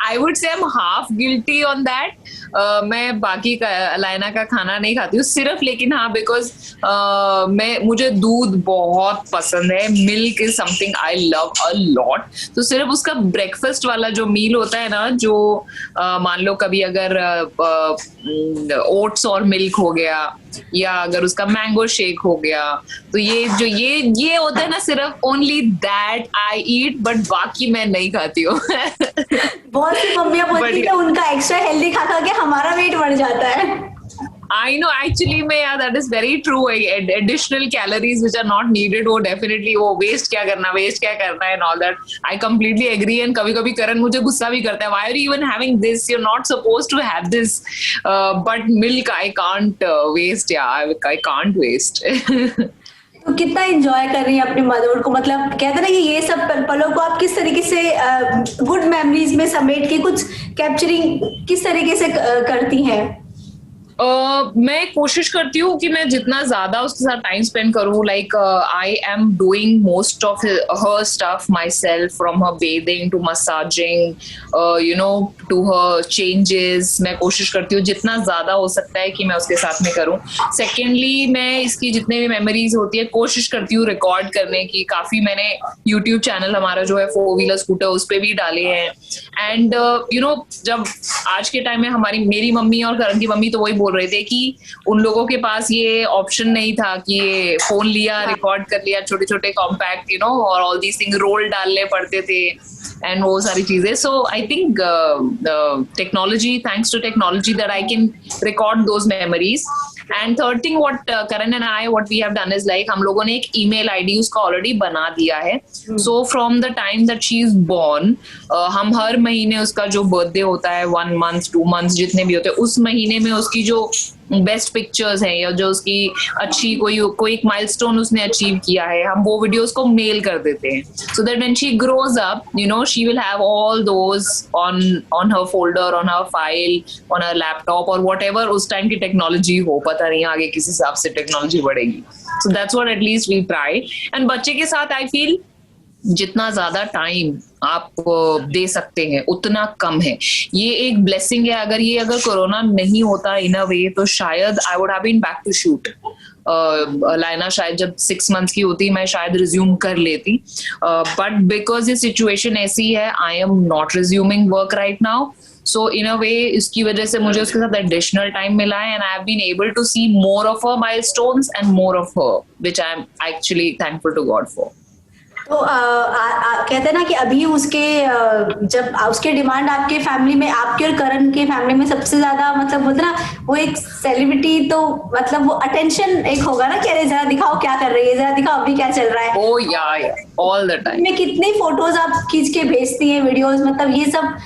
I would say I am half guilty on that. मैं बाकी लाइना का खाना नहीं खाती हूँ सिर्फ, लेकिन हाँ बिकॉज मुझे दूध बहुत पसंद है, milk is something I love a lot. तो सिर्फ उसका ब्रेकफास्ट वाला जो मील होता है ना, जो मान लो कभी अगर ओट्स और मिल्क हो गया, या अगर उसका मैंगो शेक हो गया, तो ये होता है ना, सिर्फ only that I eat, but बाकी मैं नहीं खाती हूँ। बहुत सी मम्मियां बोलती हैं उनका एक्स्ट्रा हेल्दी खा खा के हमारा वेट बढ़ जाता है। I know, actually में यार that is very true. Additional calories which are not needed, वो definitely वो waste क्या करना है and all that. I completely agree. And कभी-कभी करण मुझे गुस्सा भी करता है. Why are you even having this? You're not supposed to have this. But milk I can't waste. Yeah, I can't waste. तो कितना एंजॉय कर रही है अपनी मदरहुड को, मतलब कहते हैं ना कि ये सब पलों को आप किस तरीके से गुड मेमोरीज में समेट के कुछ कैप्चरिंग किस तरीके से करती हैं? मैं कोशिश करती हूँ कि मैं जितना ज्यादा उसके साथ टाइम स्पेंड करूँ, like I am doing most of her stuff myself, from her bathing to massaging, to her changes. मैं कोशिश करती हूँ जितना ज्यादा हो सकता है कि मैं उसके साथ में करूँ। सेकेंडली, मैं इसकी जितने भी मेमोरीज होती है कोशिश करती हूँ रिकॉर्ड करने की। काफी मैंने यूट्यूब चैनल हमारा जो है 4 व्हीलर स्कूटर, उस पर भी डाले हैं। एंड जब आज के टाइम में मेरी मम्मी और करण की मम्मी तो वही बोल रहे थे कि उन लोगों के पास ये ऑप्शन नहीं था कि ये फोन लिया, रिकॉर्ड कर लिया, छोटे छोटे कॉम्पैक्ट और ऑल दीज थिंग रोल डालने पड़ते थे एंड वो सारी चीजें। So I think technology, thanks to technology, that I can record those memories. And third thing what Karan and I what we have done is like, हम लोगों ने एक ईमेल आईडी उसका ऑलरेडी बना दिया है। So from the time that she is born, हम हर महीने उसका जो बर्थडे होता है, 1 month 2 months जितने भी होते हैं, उस महीने में उसकी जो बेस्ट पिक्चर्स हैं या जो उसकी अच्छी कोई एक माइलस्टोन उसने अचीव किया है, हम वो वीडियोस को मेल कर देते हैं, so that when she grows up she will have all those on her folder, on her file, on her laptop और व्हाटएवर उस टाइम की टेक्नोलॉजी हो, पता नहीं आगे किस हिसाब से टेक्नोलॉजी बढ़ेगी। So that's what at least we try. And बच्चे के साथ आई फील जितना ज्यादा टाइम आप दे सकते हैं उतना कम है। ये एक ब्लेसिंग है। अगर कोरोना नहीं होता इन अ वे, तो शायद I would have been back to shoot. लाइना शायद जब 6 months की होती, मैं शायद रिज्यूम कर लेती, बट बिकॉज ये सिचुएशन ऐसी है, I am not resuming work right now. So in a way इसकी वजह से मुझे उसके साथ एडिशनल टाइम मिला है, and I have been able to see more of her milestones and more of her, which I am actually thankful to God for. तो कहते हैं ना कि अभी जब उसके डिमांड आपके फैमिली में, आपके और करण के फैमिली में सबसे ज्यादा, मतलब बोलते ना वो एक सेलिब्रिटी, तो मतलब वो अटेंशन एक होगा ना कि अरे जरा दिखाओ क्या कर रही है, जरा दिखाओ अभी क्या चल रहा है। ओह या ऑल द टाइम। में कितनी फोटोज आप खींच के भेजती हैं, वीडियोस, मतलब ये सब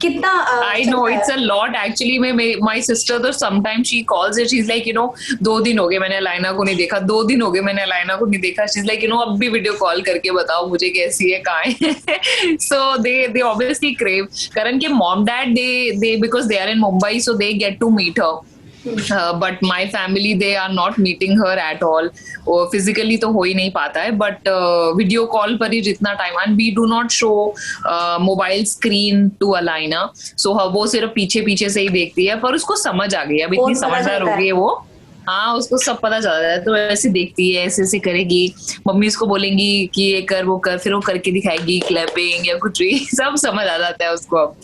कितना? I know it's a lot actually. My sister तो sometimes she calls it, she's like 2 दिन हो गए मैंने लाइना को नहीं देखा, 2 दिन हो गए मैंने लाइना को नहीं देखा, she's like अब भी वीडियो कॉल करके बताओ मुझे कैसी है, कहाँ है। So they obviously crave. करण के mom dad they because they are in Mumbai, so they get to meet her. But my family, they are not meeting her at all. Physically तो हो ही नहीं पाता है, बट वीडियो कॉल पर ही जितना time, and we do not show mobile screen to Alaina, so वो सिर्फ पीछे पीछे से ही देखती है, पर उसको समझ आ गई, अब इतनी समझदार हो गई है वो। हाँ उसको सब पता चल जाता है, तो ऐसे देखती है, ऐसे ऐसे करेगी, मम्मी उसको बोलेंगी कि ये कर वो कर, फिर वो करके दिखाएगी क्लैपिंग या कुछ भी, सब समझ आ जाता है उसको अब।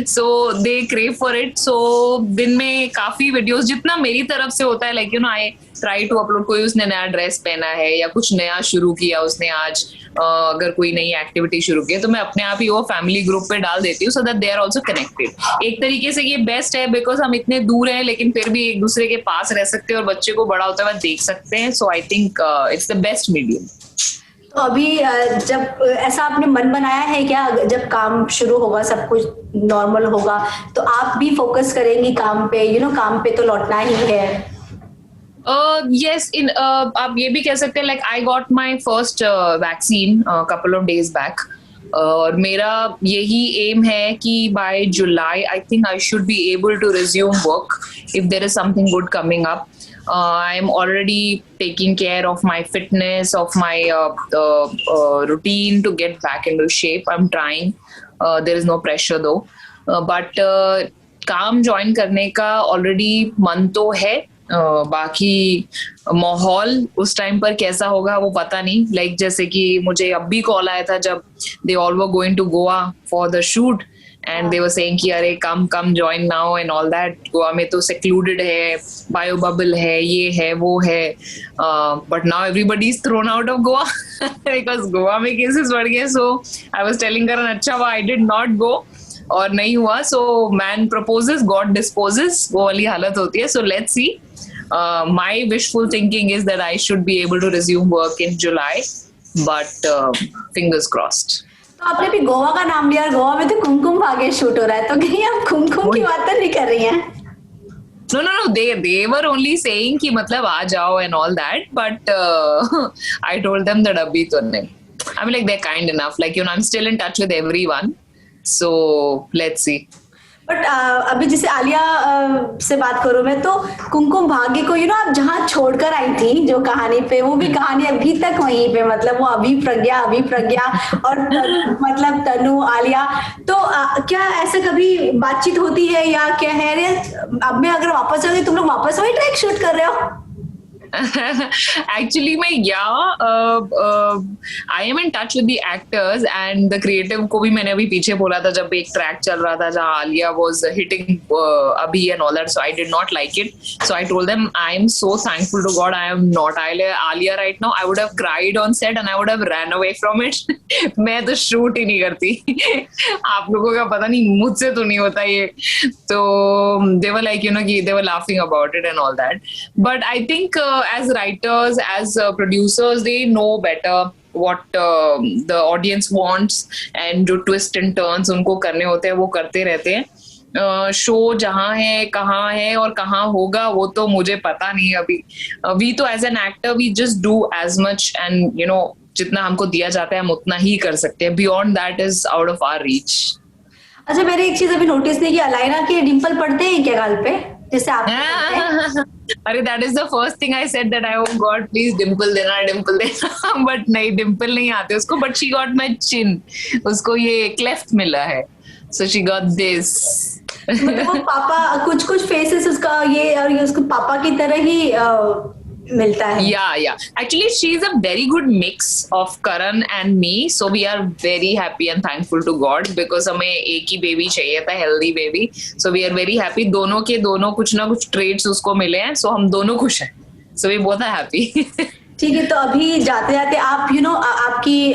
सो दे क्रेव फॉर इट। सो दिन में काफी वीडियोस जितना मेरी तरफ से होता है, like you know I try to upload, कोई उसने नया ड्रेस पहना है या कुछ नया शुरू किया उसने आज, अगर कोई नई एक्टिविटी शुरू की है तो मैं अपने आप ही वो फैमिली ग्रुप पे डाल देती हूँ, so that they are also connected. एक तरीके से ये बेस्ट है बिकॉज हम इतने दूर हैं लेकिन फिर भी एक दूसरे के पास रह सकते हैं और बच्चे को बड़ा होता हुआ देख सकते हैं। So I think it's the best medium. तो अभी जब ऐसा आपने मन बनाया है क्या, जब काम शुरू होगा सब कुछ नॉर्मल होगा तो आप भी फोकस करेंगी काम पे, काम पे तो लौटना ही है? Yes, आप ये भी कह सकते हैं, like I got my first vaccine couple of days back, और मेरा यही एम है कि by July I think I should be able to resume work if there is something good coming up. I am already taking care of my fitness, of my routine to get back into shape. I'm trying. There is no pressure though. But काम join करने का already मन तो है. बाकी माहौल उस time पर कैसा होगा वो पता नहीं. लाइक जैसे कि मुझे अब भी कॉल आया था जब they all were going to Goa for the shoot and they were saying कि अरे come join now and all that. Goa में तो secluded है, bio bubble है, ये है वो है, but now everybody is thrown out of Goa because Goa में cases बढ़ गए. So I was telling her अच्छा हुआ I did not go और नहीं हुआ. So man proposes, God disposes, वो वाली हालत होती है. So let's see. My wishful thinking is that I should be able to resume work in July, but fingers crossed. तो आपने भी गोवा का नाम लिया, गोवा में तो कुमकुम भाग्य शूट हो रहा है, तो कहीं आप कुमकुम की बात तो नहीं कर रही हैं? No. They were only saying कि मतलब आ जाओ and all that, but I told them that अभी तो नहीं. I mean like they're kind enough, like I'm still in touch with everyone, so let's see. But अभी जैसे आलिया से बात करूं मैं, तो कुमकुम भाग्य को आप जहां छोड़कर आई थी जो कहानी पे, वो भी कहानी अभी तक वहीं पे, मतलब वो अभी प्रज्ञा और मतलब तनु आलिया, तो क्या ऐसा कभी बातचीत होती है या क्या है रे, अब मैं अगर वापस जाऊंगी तुम लोग वापस वही ट्रैक शूट कर रहे हो? Actually मैं I am in touch with the actors and the creative को भी मैंने अभी पीछे बोला था जब एक ट्रैक चल रहा था जहाँ आलिया was hitting अभी and all that, so I did not like it. So I told them I am so thankful to God I am not Alia right now. I would have cried on set and I would have ran away from it. मैं तो shoot ही नहीं करती. आप लोगों का पता नहीं, मुझसे तो नहीं होता ये. तो they were like they were laughing about it and all that, but I think as writers, as producers, they know better what the audience wants, and जो twist and turns उनको करने होते हैं वो करते रहते हैं. शो जहाँ है, कहाँ है और कहाँ होगा वो तो मुझे पता नहीं अभी. We तो as an actor we just do as much and जितना हमको दिया जाता है हम उतना ही कर सकते हैं. Beyond that is out of our reach. अच्छा, मैंने एक चीज अभी नोटिस नहीं की, अलाइना के डिंपल पड़ते हैं क्या गाल पे जैसे आप? अरे that is the first thing I said that oh God please Dimple देना but नहीं, डिम्पल नहीं आते उसको, but she got my chin, उसको ये क्लेफ्ट मिला है, so she got this. मतलब वो पापा कुछ फेसेस उसका ये और ये उसको पापा की तरह ही मिलता है. Yeah. Actually, she's a very good mix of Karan and me. So we are very happy and thankful to God because हमें एक ही बेबी चाहिए था, healthy baby. So we are very happy. दोनों के दोनों कुछ ना कुछ traits उसको मिले हैं. So हम दोनों खुश हैं. So we both are happy. ठीक है, तो अभी जाते जाते आप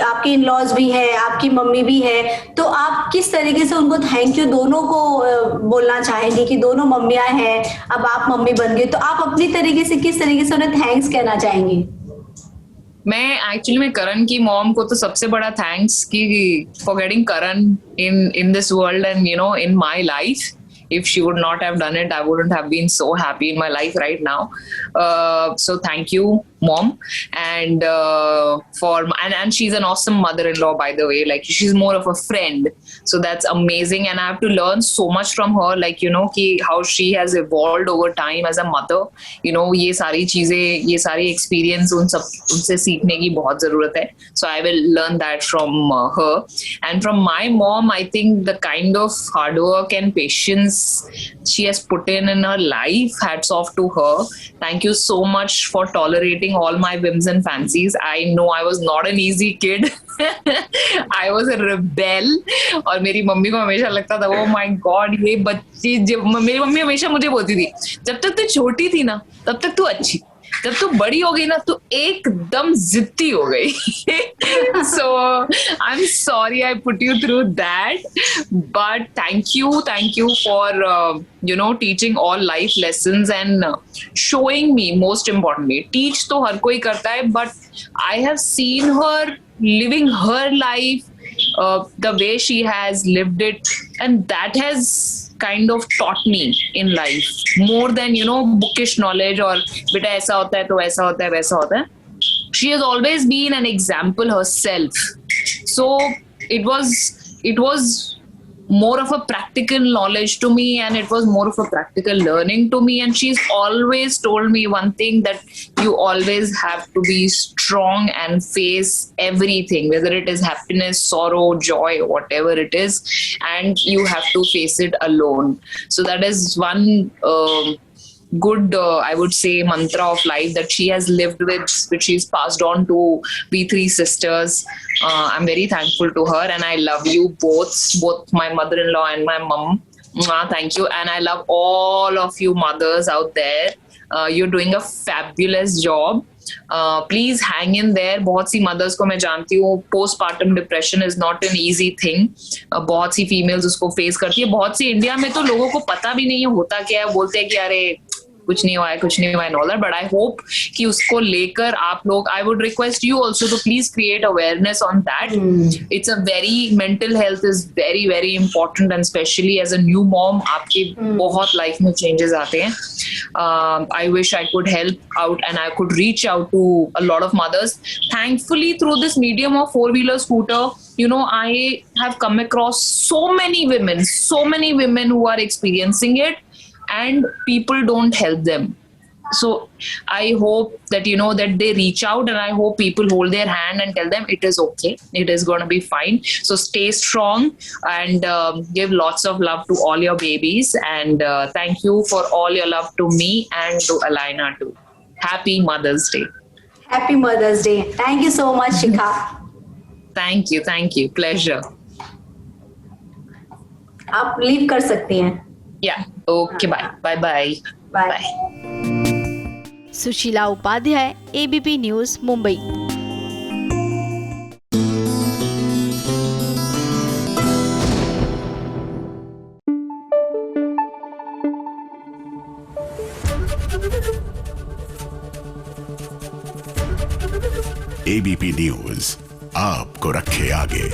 आपकी इन लॉज भी है, आपकी मम्मी भी है, तो आप किस तरीके से उनको थैंक यू दोनों को बोलना चाहेंगे कि दोनों मम्मियां हैं, अब आप मम्मी बन गई, तो आप अपनी तरीके से किस तरीके से उन्हें थैंक्स कहना चाहेंगे? मैं करण की मॉम को तो सबसे बड़ा थैंक्स की for getting Karan in this world and in my life. If she would not have done it, I wouldn't have been so happy in my life right now. So thank you mom, and and she's an awesome mother-in-law, by the way. Like, she's more of a friend, so that's amazing, and I have to learn so much from her, like, you know, कि how she has evolved over time as a mother. You know, ये सारी चीजें, ये सारी experience उनसे सीखने की बहुत जरूरत है. So I will learn that from her. And from my mom, I think the kind of hard work and patience she has put in her life, hats off to her. Thank you so much for tolerating all my whims and fancies. I know I was not an easy kid. I was a rebel. और मेरी mummy को हमेशा लगता था, oh my God, ये बच्ची, मेरी mummy हमेशा मुझे बोलती थी, जब तक तू छोटी थी ना तब तक तू अच्छी, जब तू बड़ी हो गई ना तो एकदम जिद्दी हो गई. So I'm sorry I put you through that, but thank you for you know, teaching all life lessons and showing me, most importantly. Teach तो हर कोई करता है, but I have seen her living her life the way she has lived it, and that has kind of taught me in life more than, you know, bookish knowledge or beta ऐसा होता है तो ऐसा होता है वैसा होता है. She has always been an example herself, so it was more of a practical knowledge to me, and it was more of a practical learning to me. And she's always told me one thing, that you always have to be strong and face everything, whether it is happiness, sorrow, joy, whatever it is, and you have to face it alone. So that is one good, I would say, mantra of life that she has lived with, which she's passed on to we three sisters. I'm very thankful to her, and I love you both my mother-in-law and my mom. Thank you. And I love all of you mothers out there. You're doing a fabulous job. Please hang in there. बहुत सी mothers को मैं जानती हूँ, postpartum depression is not an easy thing. बहुत सी females उसको face करती है. बहुत सी इंडिया में तो लोगों को पता भी नहीं है होता क्या है, बोलते हैं कि अरे कुछ नहीं हुआ है and all that. But I hope कि उसको लेकर आप लोग, I would request you also to please create awareness on that. It's a very, mental health is very, very important, and especially as a new mom, आपकी बहुत life में changes आते हैं. I wish I could help out and I could reach out to a lot of mothers. Thankfully, through this medium of four-wheeler scooter, you know, I have come across so many women who are experiencing it, and people don't help them. So I hope that, you know, that they reach out, and I hope people hold their hand and tell them it is okay, it is going to be fine. So stay strong and give lots of love to all your babies, and thank you for all your love to me and to Alaina too. Happy Mother's Day. Happy Mother's Day. Thank you so much, Shikha. Thank you. Pleasure. आप leave कर सकती हैं. Yeah. Okay. Bye. Sushila Upadhyay, ABP news, Mumbai. ABP news आपको रखे आगे.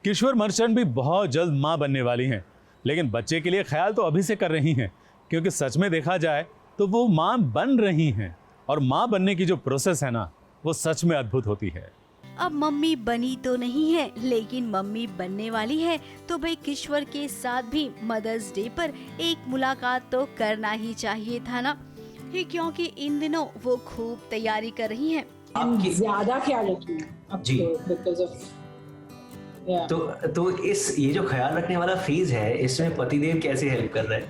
किशोर merchant भी बहुत जल्द मां बनने वाली हैं, लेकिन बच्चे के लिए ख्याल तो अभी से कर रही हैं, क्योंकि सच में देखा जाए तो वो मां बन रही हैं, और मां बनने की जो प्रोसेस है ना, वो सच में अद्भुत होती है. अब मम्मी बनी तो नहीं है, लेकिन मम्मी बनने वाली है, तो भाई किशोर के साथ भी मदर्स डे पर एक मुलाकात तो करना ही चाहिए था ना, क्योंकि इन दिनों वो खूब तैयारी कर रही हैं. ज्यादा ख्याल रखती हैं जी, बिकॉज़ ऑफ तो इस ये जो ख्याल रखने वाला फेज है, इसमें पतिदेव कैसे हेल्प कर रहे हैं?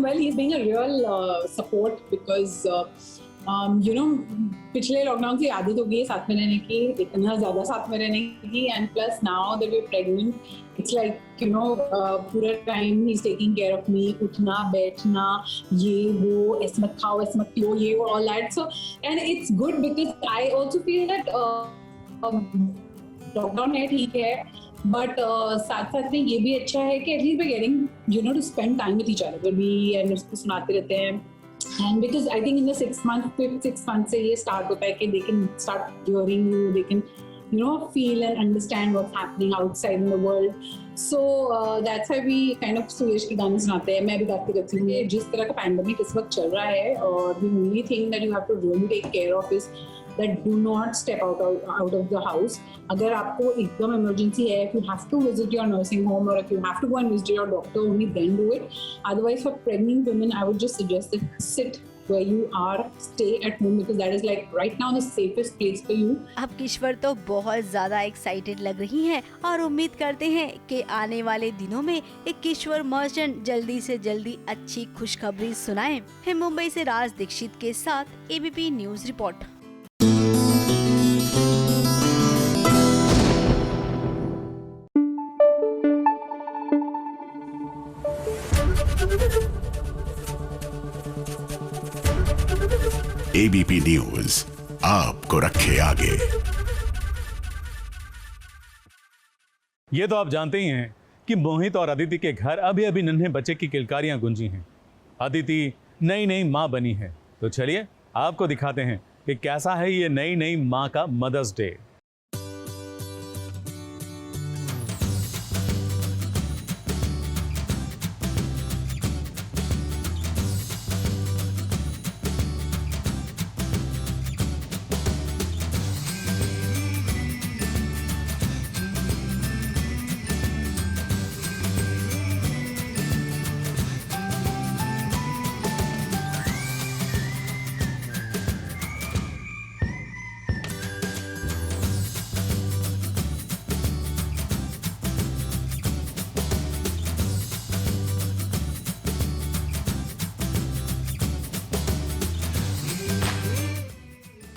Well, he's being a real support because you know, पिछले लॉकडाउन से आदत हो गई है साथ में रहने की, इतना ज़्यादा साथ में रहने की, and plus now that we're pregnant, it's like, you know, पूरा time he's taking care of me, उठना बैठना, ये वो, ऐसे मत खाओ, ऐसे मत पियो, ये वो, all that. So and it's good because I also feel that lockdown है ठीक है, बट साथ साथ में ये भी अच्छा है कि at least we getting, you know, to spend time with each other, we and उसको सुनाते रहते हैं. And because I think in the 6 month से ये स्टार्ट होता है कि they can start hearing you, they can feel and understand what's happening outside in the world. So that's why we kind of सूरज के गाने सुनाते हैं, मैं भी गाती रहती हूँ. जिस तरह का पैंडेमिक इस वक्त चल रहा है, और the only thing that you have to really take care of is that do not step out of the house. अगर आपको एकदम emergency है, if you have to visit your nursing home or if you have to go and visit your doctor, only then do it. Otherwise, for pregnant women, I would just suggest that sit where you are, stay at home, because that is like right now the safest place for you. अब किश्वर तो बहुत ज्यादा excited लग रही हैं और उम्मीद करते हैं कि आने वाले दिनों में एक किश्वर मर्चेंट जल्दी से जल्दी अच्छी खुशखबरी सुनाएं। मुंबई से राज दीक्षित के साथ ABP news report. ABP news आपको रखे आगे। ये तो आप जानते ही हैं कि मोहित और अदिति के घर अभी अभी नन्हे बच्चे की किलकारियां गूंजी हैं। अदिति नई नई मां बनी है, तो चलिए आपको दिखाते हैं कि कैसा है ये नई नई मां का मदर्स डे।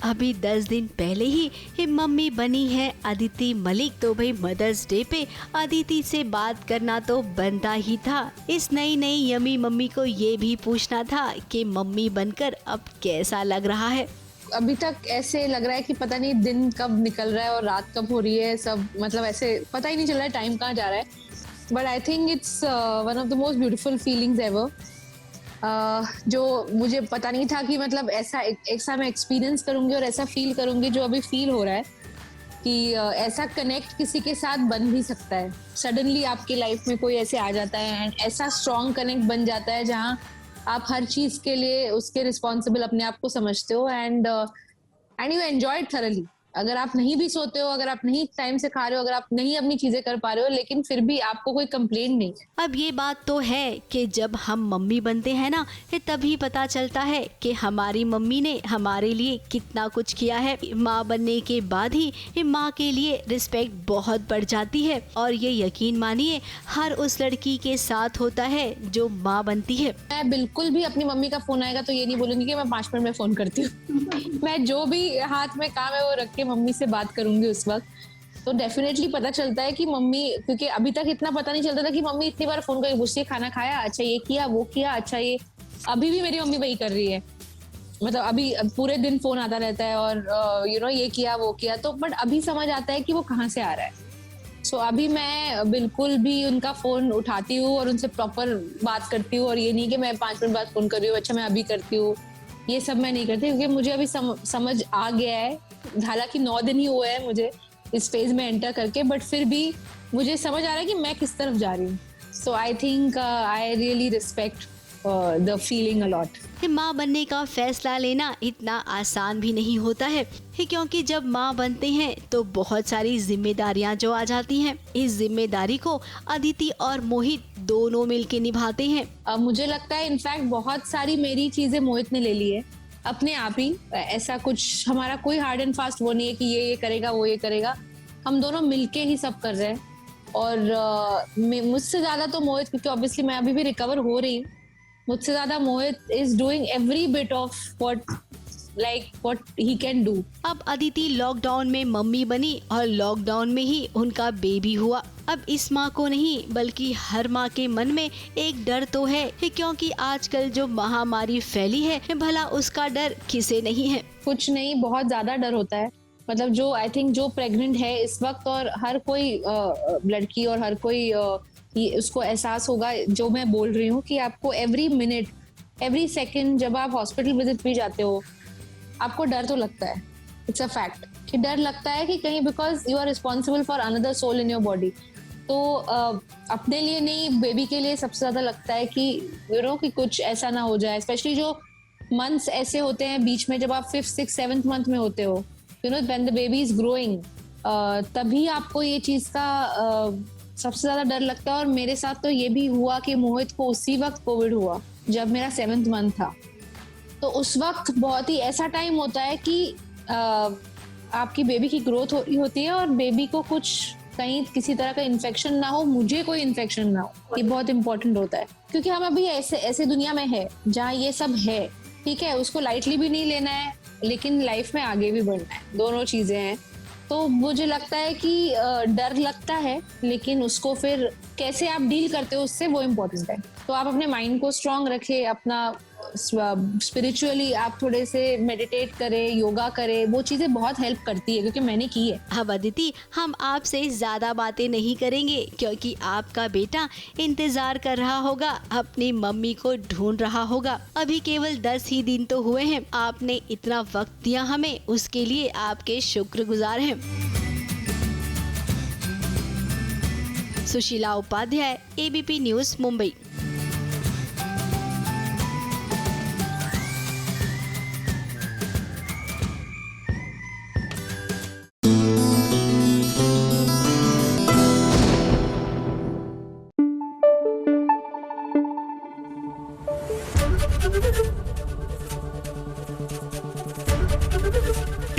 अभी 10 दिन पहले ही मम्मी बनी है अदिति मलिक। तो भाई मदर्स डे पे अदिति से बात करना तो बनता ही था। इस नई नई यमी मम्मी को ये भी पूछना था कि मम्मी बनकर अब कैसा लग रहा है। अभी तक ऐसे लग रहा है कि पता नहीं दिन कब निकल रहा है और रात कब हो रही है, सब मतलब ऐसे पता ही नहीं चल रहा है टाइम कहाँ जा रहा है। But I think it's one of the most beautiful feelings ever. जो मुझे पता नहीं था कि मतलब ऐसा मैं एक्सपीरियंस करूंगी और ऐसा फील करूंगी जो अभी फील हो रहा है कि ऐसा कनेक्ट किसी के साथ बन भी सकता है। सडनली आपकी लाइफ में कोई ऐसे आ जाता है एंड ऐसा स्ट्रॉन्ग कनेक्ट बन जाता है जहाँ आप हर चीज के लिए उसके रिस्पॉन्सिबल अपने आप को समझते हो and you enjoy it thoroughly. अगर आप नहीं भी सोते हो, अगर आप नहीं टाइम से खा रहे हो, अगर आप नहीं अपनी चीजें कर पा रहे हो, लेकिन फिर भी आपको कोई कंप्लेंट नहीं। अब ये बात तो है कि जब हम मम्मी बनते हैं ना, तभी पता चलता है कि हमारी मम्मी ने हमारे लिए कितना कुछ किया है। माँ बनने के बाद ही माँ के लिए रिस्पेक्ट बहुत बढ़ जाती है और ये यकीन मानिए हर उस लड़की के साथ होता है जो माँ बनती है। मैं बिल्कुल भी अपनी मम्मी का फोन आएगा तो ये नहीं बोलूंगी कि मैं 5 मिनट में फोन करती हूँ। मैं जो भी हाथ में काम है वो रख के मम्मी से बात करूंगी उस वक्त। तो डेफिनेटली पता चलता है कि मम्मी, क्योंकि अभी तक इतना पता नहीं चलता था कि मम्मी इतनी बार फोन करके पूछती है खाना खाया, अच्छा ये किया वो किया, अच्छा ये। अभी भी मेरी मम्मी वही कर रही है, मतलब अभी पूरे दिन फोन आता रहता है और ये किया वो किया। तो बट अभी समझ आता है कि वो कहाँ से आ रहा है। सो अभी मैं बिल्कुल भी उनका फोन उठाती हूँ और उनसे प्रॉपर बात करती हूँ, और ये नहीं कि मैं 5 मिनट बाद फोन कर रही हूँ, अच्छा मैं अभी करती हूँ, ये सब मैं नहीं करती। क्योंकि मुझे अभी समझ आ गया है, हालांकि 9 दिन ही हुए हैं मुझे इस फेज में एंटर करके, बट फिर भी मुझे समझ आ रहा है कि मैं किस तरफ जा रही हूँ। So I think I really respect the feeling a lot. माँ बनने का फैसला लेना इतना आसान भी नहीं होता है, क्योंकि जब माँ बनते हैं तो बहुत सारी जिम्मेदारियाँ जो आ जाती हैं। इस जिम्मेदारी को अदिति और मोहित दोनों मिलके निभाते हैं। मुझे लगता है इनफैक्ट बहुत सारी मेरी चीजें मोहित ने ले ली है अपने आप ही। ऐसा कुछ हमारा कोई हार्ड एंड फास्ट वो नहीं है कि ये करेगा वो ये करेगा, हम दोनों मिलके ही सब कर रहे हैं। और मुझसे ज्यादा तो मोहित, क्योंकि ऑब्वियसली मैं अभी भी रिकवर हो रही हूँ, मुझसे ज्यादा Mohit is doing every bit of what he can do। अब अदिति लॉकडाउन में मम्मी बनी और लॉकडाउन में ही उनका बेबी हुआ। अब इस माँ को नहीं बल्कि हर माँ के मन में एक डर तो है, क्योंकि आजकल जो महामारी फैली है, भला उसका डर किसे नहीं है। कुछ नहीं, बहुत ज्यादा डर होता है। मतलब जो आई थिंक जो प्रेग्नेंट है इस वक्त, और हर कोई लड़की और हर कोई उसको एहसास होगा जो मैं बोल रही हूँ कि आपको एवरी मिनट एवरी सेकेंड जब आप हॉस्पिटल विजिट भी जाते हो आपको डर तो लगता है। इट्स अ फैक्ट कि डर लगता है कि कहीं because you are responsible for another soul in your body. तो अपने लिए नहीं, बेबी के लिए सबसे ज्यादा लगता है कि यू नो कि कुछ ऐसा ना हो जाए। स्पेशली जो मंथ्स ऐसे होते हैं बीच में जब आप 5th 6th 7th मंथ में होते हो, you know when the baby is growing, तभी आपको ये चीज का सबसे ज्यादा डर लगता है। और मेरे साथ तो ये भी हुआ कि मोहित को उसी वक्त कोविड हुआ जब मेरा 7th मंथ था। तो उस वक्त बहुत ही ऐसा टाइम होता है कि आपकी बेबी की ग्रोथ हो रही होती है और बेबी को कुछ कहीं किसी तरह का इन्फेक्शन ना हो, मुझे कोई इन्फेक्शन ना हो, ये बहुत इंपॉर्टेंट होता है। क्योंकि हम अभी ऐसे दुनिया में है जहाँ ये सब है, ठीक है, उसको लाइटली भी नहीं लेना है लेकिन लाइफ में आगे भी बढ़ना है, दोनों चीजें हैं। तो मुझे लगता है कि डर लगता है लेकिन उसको फिर कैसे आप डील करते हो उससे, वो इम्पोर्टेंट है। तो आप अपने माइंड को स्ट्रांग रखें, अपना स्पिरिचुअली आप थोड़े से मेडिटेट करें, योगा करें, वो चीजें बहुत हेल्प करती है क्योंकि मैंने की है। अब अदिति, हम आपसे ज्यादा बातें नहीं करेंगे क्योंकि आपका बेटा इंतजार कर रहा होगा, अपनी मम्मी को ढूंढ रहा होगा। अभी केवल 10 ही दिन तो हुए हैं, आपने इतना वक्त दिया हमें, उसके लिए आपके शुक्रगुजार हैं। Sushila Upadhyay, ABP news, Mumbai.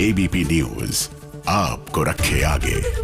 ABP news आपको रखे आगे।